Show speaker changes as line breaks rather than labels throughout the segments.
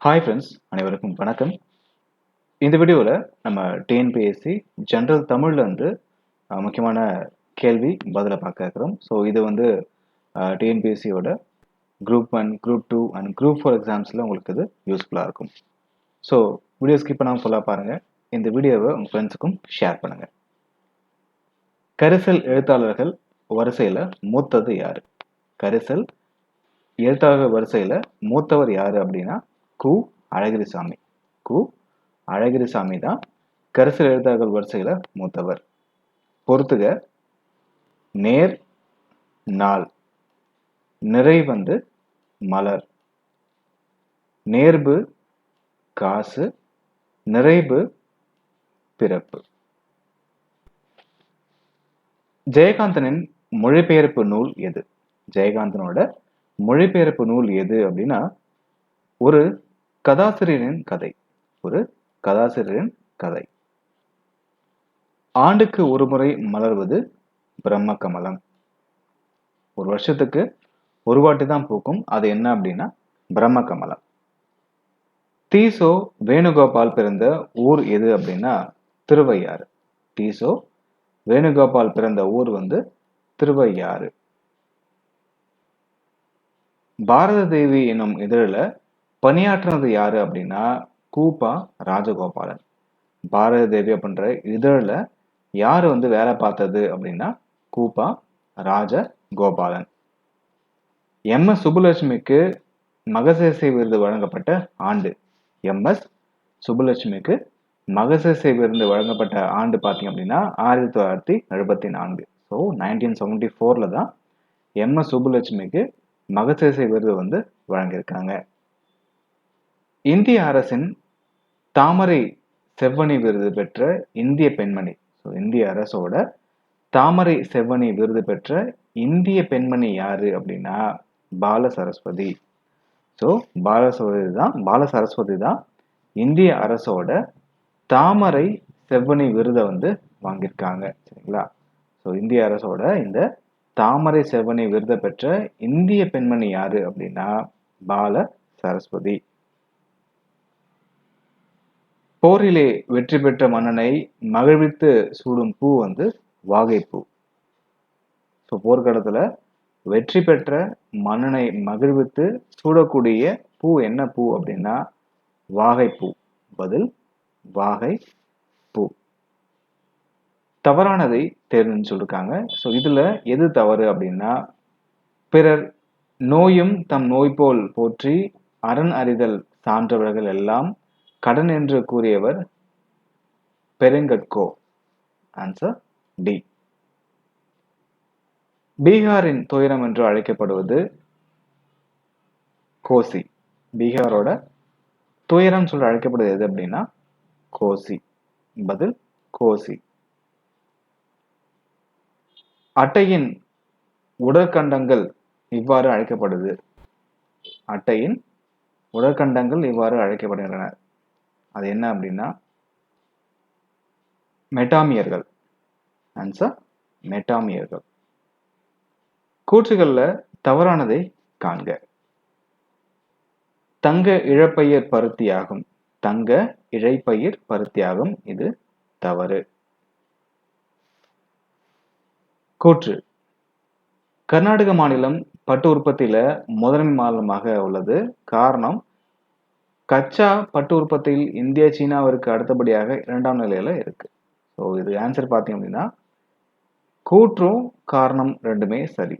Hi friends, அனைவருக்கும் வணக்கம். இந்த வீடியோவில் நம்ம டிஎன்பிஎஸ்சி ஜென்ரல் தமிழில் வந்து முக்கியமான கேள்வி பதிலை பார்க்க இருக்கிறோம். ஸோ இது வந்து டிஎன்பிஎஸ்சியோட குரூப் 1, குரூப் 2 அண்ட் குரூப் 4 எக்ஸாம்ஸில் உங்களுக்கு இது யூஸ்ஃபுல்லாக இருக்கும். ஸோ வீடியோ ஸ்கிப் பண்ணாமல் ஃபுல்லாக பாருங்கள். இந்த வீடியோவை உங்கள் ஃப்ரெண்ட்ஸுக்கும் ஷேர் பண்ணுங்கள். கரிசல் எழுத்தாளர்கள் வரிசையில் மூத்தது யார்? கரிசல் எழுத்தாளர்கள் வரிசையில் மூத்தவர் யார் அப்படின்னா கு. அழகிரிசாமி. கு. அழகிரிசாமி தான் கரிசல் எழுத்தாளர்கள் வரிசையில மூத்தவர். பொறுத்துக. நேர் நாள், நிறை வந்து மலர், நேர்பு காசு, நிறைவு பிறப்பு. ஜெயகாந்தனின் மொழிபெயர்ப்பு நூல் எது? ஜெயகாந்தனோட மொழிபெயர்ப்பு நூல் எது அப்படின்னா ஒரு கதாசிரியரின் கதை. ஒரு கதாசிரியரின் கதை. ஆண்டுக்கு ஒரு முறை மலர்வது பிரம்ம கமலம். ஒரு வருஷத்துக்கு ஒரு வாட்டி தான் பூக்கும். அது என்ன அப்படின்னா பிரம்ம கமலம். தீசோ வேணுகோபால் பிறந்த ஊர் எது அப்படின்னா திருவையாறு. தீசோ வேணுகோபால் பிறந்த ஊர் வந்து திருவையாறு. பாரத தேவி என்னும் இதழில் பணியாற்றினது யாரு அப்படின்னா கூபா ராஜகோபாலன். பாரத தேவி அப்படின்ற இதழில் யாரு வந்து வேலை பார்த்தது அப்படின்னா கூபா ராஜகோபாலன். எம்.எஸ். சுப்புலட்சுமிக்கு மகசேசே விருது வழங்கப்பட்ட ஆண்டு. எம்.எஸ். சுப்புலட்சுமிக்கு மகசேசே விருது வழங்கப்பட்ட ஆண்டு பார்த்தீங்க அப்படின்னா 1974. ஸோ 1974 தான் எம்.எஸ். சுப்புலட்சுமிக்கு மகசேசே விருது வந்து வழங்கியிருக்காங்க. இந்திய அரசின் தாமரை செவ்வனி விருது பெற்ற இந்திய பெண்மணி. ஸோ இந்திய அரசோட தாமரை செவ்வனி விருது பெற்ற இந்திய பெண்மணி யாரு அப்படின்னா பால சரஸ்வதி. ஸோ பால சரஸ்வதி தான் இந்திய அரசோட தாமரை செவ்வனி விருதை வந்து வாங்கியிருக்காங்க. சரிங்களா? ஸோ இந்திய அரசோட இந்த தாமரை செவ்வனி விருதை பெற்ற இந்திய பெண்மணி யாரு அப்படின்னா பால சரஸ்வதி. போரிலே வெற்றி பெற்ற மன்னனை மகிழ்வித்து சூடும் பூ வந்து வாகைப்பூ. ஸோ போர்க்களத்துல வெற்றி பெற்ற மன்னனை மகிழ்வித்து சூடக்கூடிய பூ என்ன பூ அப்படின்னா வாகைப்பூ. பதில் வாகை பூ. தவறானதை தேர்வுன்னு சொல்லிருக்காங்க. ஸோ இதுல எது தவறு அப்படின்னா பிறர் நோயும் தம் நோய் போல் போற்றி அரண் அறிதல் சான்றவர்கள் எல்லாம் கடன் என்று கூறியவர் பெருங்கட்கோ. Answer D. பீகாரின் துயரம் என்று அழைக்கப்படுவது கோசி. பீகாரோட துயரம் சொல்லி அழைக்கப்படுவது எது அப்படின்னா கோசி. பதில் கோசி. அட்டையின் உடற்கண்டங்கள் இவ்வாறு அழைக்கப்படுது. அட்டையின் உடற்கண்டங்கள் இவ்வாறு அழைக்கப்படுகின்றன. அது என்ன அப்படின்னா மெட்டாமியர்கள். ஆன்சர் மெட்டாமியர்கள். கூற்றுகள்ல தவறானதை காண்க. தங்க இழப்பயிர் பருத்தியாகும். தங்க இழைப்பயிர் பருத்தியாகும். இது தவறு. கூற்று. கர்நாடக மாநிலம் பட்டு உற்பத்தியில முதன்மை மாநிலமாக உள்ளது. காரணம் கச்சா பட்டு உற்பத்தியில் இந்தியா சீனாவிற்கு அடுத்தபடியாக 2ஆம் நிலையில இருக்கு. ஸோ இது ஆன்சர் பார்த்தீங்க அப்படின்னா கூற்றும் காரணம் ரெண்டுமே சரி.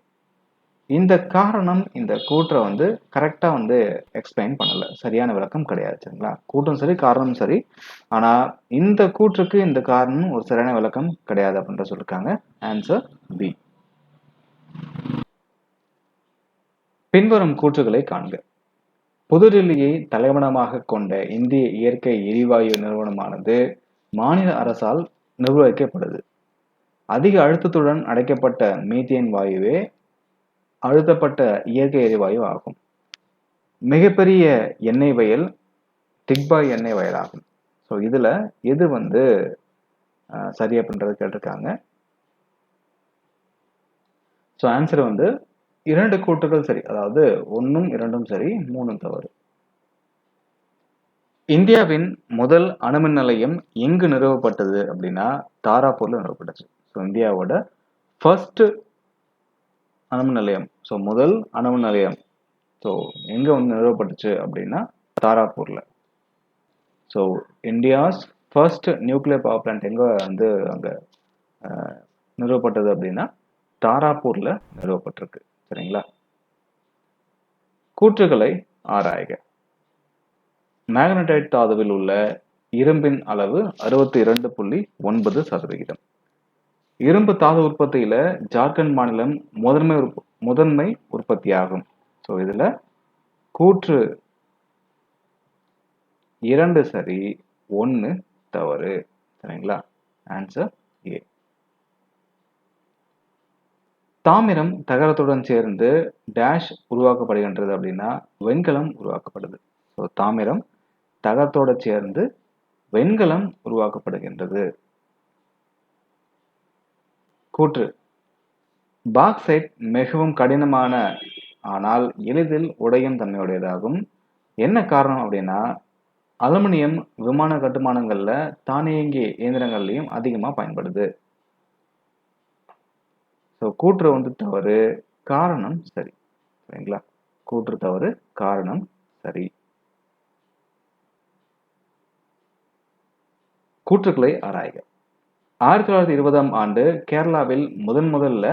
இந்த காரணம் இந்த கூற்றை வந்து கரெக்டா வந்து எக்ஸ்பிளைன் பண்ணல. சரியான விளக்கம் கிடையாது. சரிங்களா? கூற்றும் சரி, காரணம் சரி. ஆனா இந்த கூற்றுக்கு இந்த காரணம் ஒரு சரியான விளக்கம் கிடையாது அப்படின்ற சொல்லிருக்காங்க. Answer B. பின்வரும் கூற்றுகளை காண்க. புதுடில்லியை தலைமையிடமாக கொண்ட இந்திய இயற்கை எரிவாயு நிறுவனமானது மாநில அரசால் நிர்வகிக்கப்படுது. அதிக அழுத்தத்துடன் அடைக்கப்பட்ட மீத்தேன் வாயுவே அழுத்தப்பட்ட இயற்கை எரிவாயு ஆகும். மிகப்பெரிய எண்ணெய் வயல் திக்பாய் எண்ணெய் வயல் ஆகும். ஸோ இதுல எது வந்து சரி அப்படின்றது கேட்டிருக்காங்க. ஸோ ஆன்சர் வந்து 2 கூற்றுகள் சரி. அதாவது 1ம் 2ம் சரி, 3ம் தவறு. இந்தியாவின் முதல் அணுமின் நிலையம் எங்கு நிறுவப்பட்டது அப்படின்னா தாராப்பூர்ல நிறுவப்பட்டுச்சு. ஸோ இந்தியாவோட ஃபர்ஸ்ட் அணுமின் நிலையம், ஸோ முதல் அணுமின் நிலையம் ஸோ எங்க வந்து நிறுவப்பட்டுச்சு அப்படின்னா தாராப்பூர்ல. So India's first nuclear power plant எங்க வந்து அங்க நிறுவப்பட்டது அப்படின்னா தாராப்பூர்ல நிறுவப்பட்டிருக்கு. சரிங்களா? கூற்றுகளை ஆராய்க. மேக்னடைட் தாதுவில் உள்ள இரும்பின் அளவு 62.9%. இரும்பு தாது உற்பத்தியில ஜார்க்கண்ட் மாநிலம் முதன்மை உற்பத்தியாகும். ஸோ இதுல கூற்று 2 சரி, 1 தவறு. சரிங்களா? Answer A. தாமிரம் தகரத்துடன் சேர்ந்து டேஷ் உருவாக்கப்படுகின்றது அப்படின்னா வெண்கலம் உருவாக்கப்படுது. ஸோ தாமிரம் தகரத்தோட சேர்ந்து வெண்கலம் உருவாக்கப்படுகின்றது. கூற்று பாக்சைட் மிகவும் கடினமான ஆனால் எளிதில் உடையும் தன்மையுடையதாகும். என்ன காரணம் அப்படின்னா அலுமினியம் விமான கட்டுமானங்கள்ல தானியங்கி இயந்திரங்கள்லையும் அதிகமா பயன்படுது. ஸோ கூற்று வந்து தவறு, காரணம் சரி. சரிங்களா? கூற்று தவறு, காரணம் சரி. கூற்றுக்களை ஆராய்க. 1920ஆம் ஆண்டு கேரளாவில் முதல்ல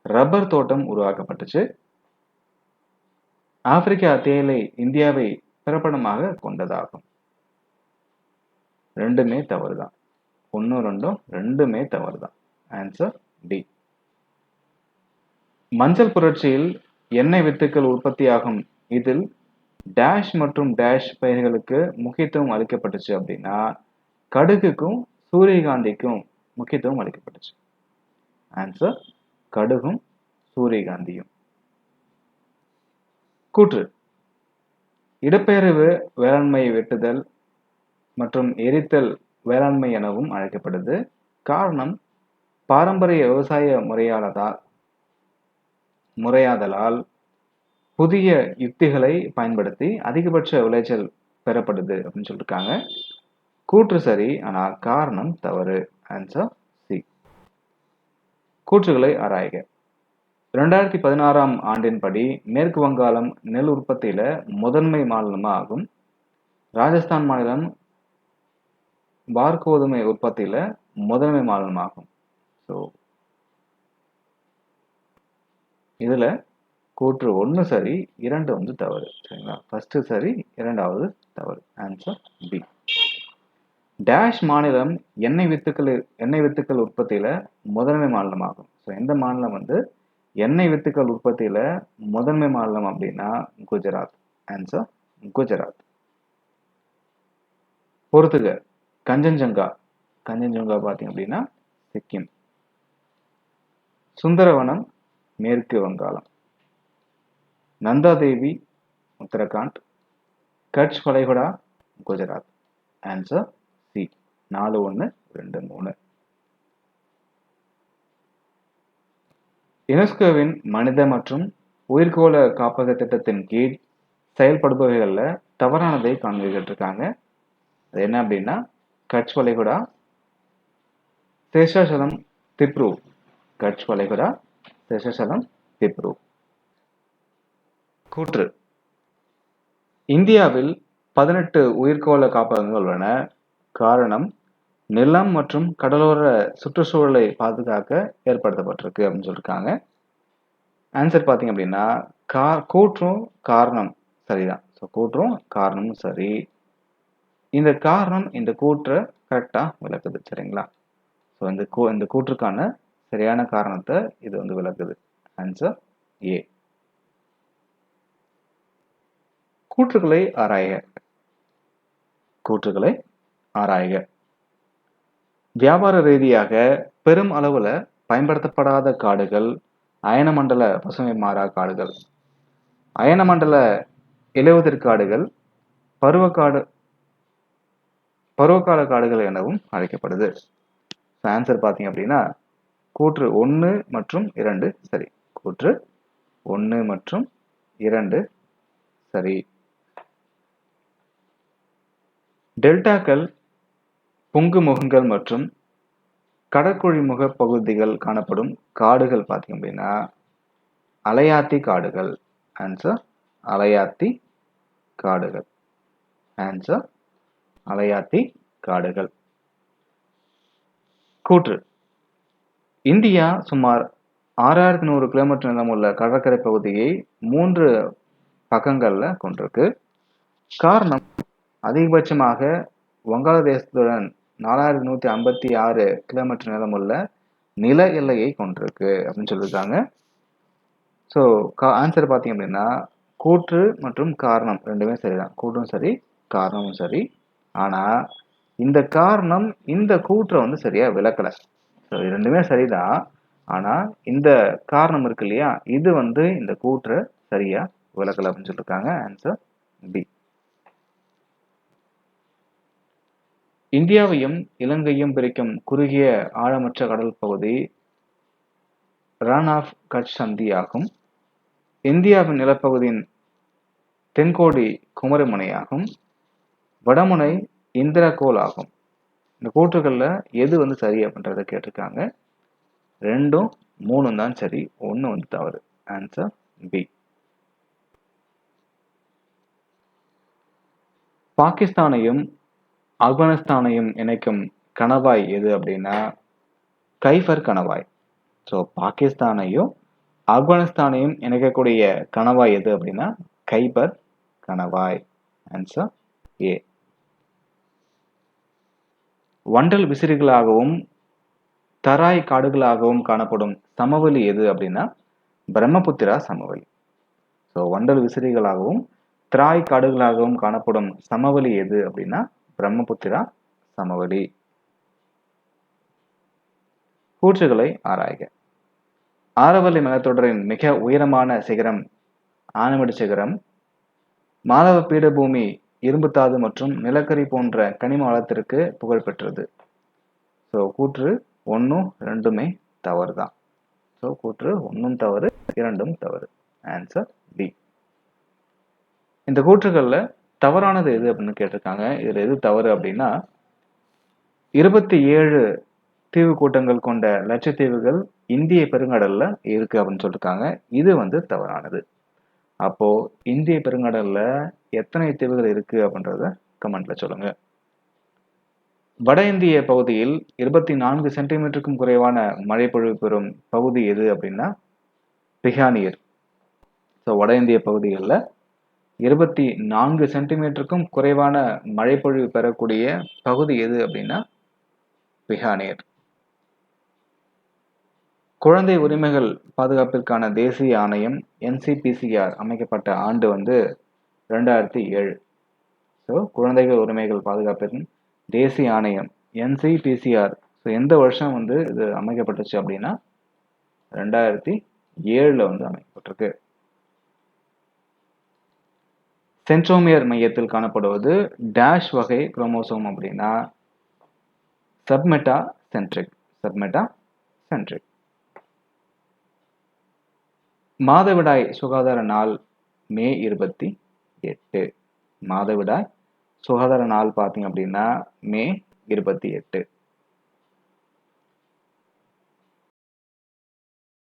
ரப்பர் தோட்டம் உருவாக்கப்பட்டுச்சு. ஆப்பிரிக்கா தேயிலை இந்தியாவை பிறப்பிடமாக கொண்டதாகும். ரெண்டுமே தவறுதான். 1, 2 ரெண்டுமே தவறுதான். Answer D. மஞ்சள் புரட்சியில் எண்ணெய் வித்துக்கள் உற்பத்தியாகும். இதில் டேஷ் மற்றும் டேஷ் பயிர்களுக்கு முக்கியத்துவம் அளிக்கப்பட்டுச்சு அப்படின்னா கடுகுக்கும் சூரியகாந்திக்கும் முக்கியத்துவம் அளிக்கப்பட்டுச்சு. ஆன்சர் கடுகும் சூரியகாந்தியும். கூற்று இடப்பெயர்வு வேளாண்மை வெட்டுதல் மற்றும் எரித்தல் வேளாண்மை எனவும் அழைக்கப்படுது. காரணம் பாரம்பரிய விவசாய முறையாதலால் புதிய யுக்திகளை பயன்படுத்தி அதிகபட்ச விளைச்சல் பெறப்படுது அப்படின்னு சொல்லியிருக்காங்க. கூற்று சரி, ஆனால் காரணம் தவறு. Answer C. கூற்றுகளை ஆராய்க. 2016ஆம் ஆண்டின்படி மேற்கு வங்காளம் நெல் உற்பத்தியில முதன்மை மாநிலமா ஆகும். ராஜஸ்தான் மாநிலம் பார்கோதுமை உற்பத்தியில முதன்மை மாநிலமாகும். ஸோ இதுல கூற்று 1 சரி, 2 வந்து தவறு. சரிங்களா? ஃபர்ஸ்ட் சரி, இரண்டாவது தவறு. Answer B. டேஷ் மாநிலம் எண்ணெய் வித்துக்கள் உற்பத்தியில முதன்மை மாநிலமாகும். ஸோ எந்த மாநிலம் வந்து எண்ணெய் வித்துக்கள் உற்பத்தியில முதன்மை மாநிலம் அப்படின்னா குஜராத். ஆன்சர் குஜராத். பொறுத்துக. கஞ்சன்ஜங்கா பார்த்தீங்க அப்படின்னா சிக்கிம். சுந்தரவனம் மேற்கு வங்காளம். நந்தாதேவி உத்தரகாண்ட். கட்ச் வளைகுடா குஜராத். Answer C. 4, 1, 2, 3. யுனெஸ்கோவின் மனித மற்றும் உயிர்கோள காப்பக திட்டத்தின் கீழ் செயல்படுபவைகள்ல தவறானதை காண்பிக்கிட்டிருக்காங்க. அது என்ன அப்படின்னா கட்ச் வளைகுடா, சேஷாசலம், திப்ரு. கட்ச் வளைகுடா, சேஷாசலம், திப்ரு. கூற்று இந்தியாவில் 18 உயிர்கோள காப்பகங்கள் உள்ளன. காரணம் நிலம் மற்றும் கடலோர சுற்றுச்சூழலை பாதுகாக்க ஏற்படுத்தப்பட்டிருக்கு அப்படின்னு சொல்லியிருக்காங்க. ஆன்சர் பார்த்தீங்க அப்படின்னா கூற்றும் காரணம் சரிதான். ஸோ கூற்றும் காரணமும் சரி. இந்த காரணம் இந்த கூற்றை கரெக்டா விளக்குது. சரிங்களா? ஸோ இந்த கூற்றுக்கான சரியான காரணத்தை இது வந்து விளக்குது. Answer A. கூற்றுகளை ஆராய்க. வியாபார ரீதியாக பெரும் அளவுல பயன்படுத்தப்படாத காடுகள் அயனமண்டல பசுமை மாறா காடுகள், அயனமண்டல இலையுதிர் காடுகள், பருவகால காடுகள் எனவும் அழைக்கப்படுது. ஆன்சர் பார்த்தீங்க அப்படின்னா கூற்று 1 மற்றும் 2 சரி. கூற்று 1 மற்றும் 2 சரி. டெல்டாக்கள், பொங்கு முகங்கள் மற்றும் கடற்குழி முக பகுதிகள் காணப்படும் காடுகள் பார்த்தீங்க அப்படின்னா அலையாத்தி காடுகள். ஆன்சர் அலையாத்தி காடுகள். ஆன்சர் அலையாத்தி காடுகள். கூற்று: இந்தியா சுமார் 6100 கிலோமீட்டர் நீளமுள்ள கடற்கரை பகுதியை 3 பக்கங்கள்ல கொண்டிருக்கு. காரணம், அதிகபட்சமாக வங்காளதேசத்துடன் 4156 கிலோமீட்டர் நீளமுள்ள நில எல்லையை கொண்டிருக்கு அப்படின்னு சொல்லியிருக்காங்க. ஸோ ஆன்சர் பார்த்தீங்க அப்படின்னா கூற்று மற்றும் காரணம் ரெண்டுமே சரிதான். கூற்றும் சரி, காரணமும் சரி. ஆனால் இந்த காரணம் இந்த கூற்றை வந்து சரியா விளக்கலை. ஸோ இது ரெண்டுமே சரிதான். ஆனால் இந்த காரணம் இருக்கு இல்லையா, இது வந்து இந்த கூற்றை சரியா விளக்கலை அப்படின்னு சொல்லியிருக்காங்க. Answer B. இந்தியாவையும் இலங்கையும் பிரிக்கும் குறுகிய ஆழமற்ற கடல் பகுதி ரன் ஆஃப் கட்ச் சந்தி ஆகும். இந்தியாவின் நிலப்பகுதியின் தென்கோடி குமரிமுனையாகும். வடமுனை இந்திரகோல் ஆகும். இந்த கூற்றுகள்ல எது வந்து சரி அப்படின்றத கேட்டிருக்காங்க. 2ம் 3ம் தான் சரி, 1 வந்து தவறு. Answer B. பாகிஸ்தானையும் ஆப்கானிஸ்தானையும் இணைக்கும் கணவாய் எது அப்படின்னா கைபர் கணவாய். ஸோ பாகிஸ்தானையும் ஆப்கானிஸ்தானையும் இணைக்கக்கூடிய கணவாய் எது அப்படின்னா கைபர் கணவாய். Answer A. வண்டல் விசிறிகளாகவும் தராய் காடுகளாகவும் காணப்படும் சமவெளி எது அப்படின்னா பிரம்மபுத்திரா சமவெளி. ஸோ வண்டல் விசிறிகளாகவும் தராய் காடுகளாகவும் காணப்படும் சமவெளி எது அப்படின்னா பிரம்மபுத்திரா சமவெளி. கூற்றுகளை ஆராய்க. ஆரவல்லி மலைத்தொடரின் மிக உயரமான சிகரம் ஆனைமடி சிகரம். மாலவ பீடபூமி இரும்புத்தாது மற்றும் நிலக்கரி போன்ற கனிம வளத்திற்கு புகழ் பெற்றது. ஸோ கூற்று 1ம் 2மே தவறு தான். ஸோ கூற்று 1ம் தவறு, 2ம் தவறு. Answer B. இந்த கூற்றுகளில் தவறானது எது அப்படின்னு கேட்டிருக்காங்க. இதில் எது தவறு அப்படின்னா 27 தீவு கூட்டங்கள் கொண்ட லட்சத்தீவுகள் இந்திய பெருங்கடல்ல இருக்கு அப்படின்னு சொல்லியிருக்காங்க. இது வந்து தவறானது. அப்போ இந்திய பெருங்கடல்ல எத்தனை தீவுகள் இருக்கு அப்படின்றத கமெண்ட்ல சொல்லுங்க. வட இந்திய பகுதியில் 24 சென்டிமீட்டருக்கும் குறைவான மழை பொழிவு பெறும் பகுதி எது அப்படின்னா பிகானீர். ஸோ வட இந்திய பகுதிகளில் 24 சென்டிமீட்டருக்கும் குறைவான மழை பொழிவு பெறக்கூடிய பகுதி எது அப்படின்னா பிகானீர். குழந்தை உரிமைகள் பாதுகாப்பிற்கான தேசிய ஆணையம் NCPCR அமைக்கப்பட்ட ஆண்டு வந்து 2007. ஸோ குழந்தைகள் உரிமைகள் பாதுகாப்பின் தேசிய ஆணையம் NCPCR ஸோ எந்த வருஷம் வந்து இது அமைக்கப்பட்டுச்சு அப்படின்னா 2007 வந்து அமைக்கப்பட்டிருக்கு. சென்ட்ரோமியர் மையத்தில் காணப்படுவது டேஷ் வகை குரோமோசோம் அப்படின்னா சப்மெட்டா சென்ட்ரிக். சப்மெட்டா சென்ட்ரிக். மாதவிடாய் சுகாதார நாள் மே 28. மாதவிடாய் சுகாதார நாள் பார்த்தீங்க அப்படின்னா மே 28.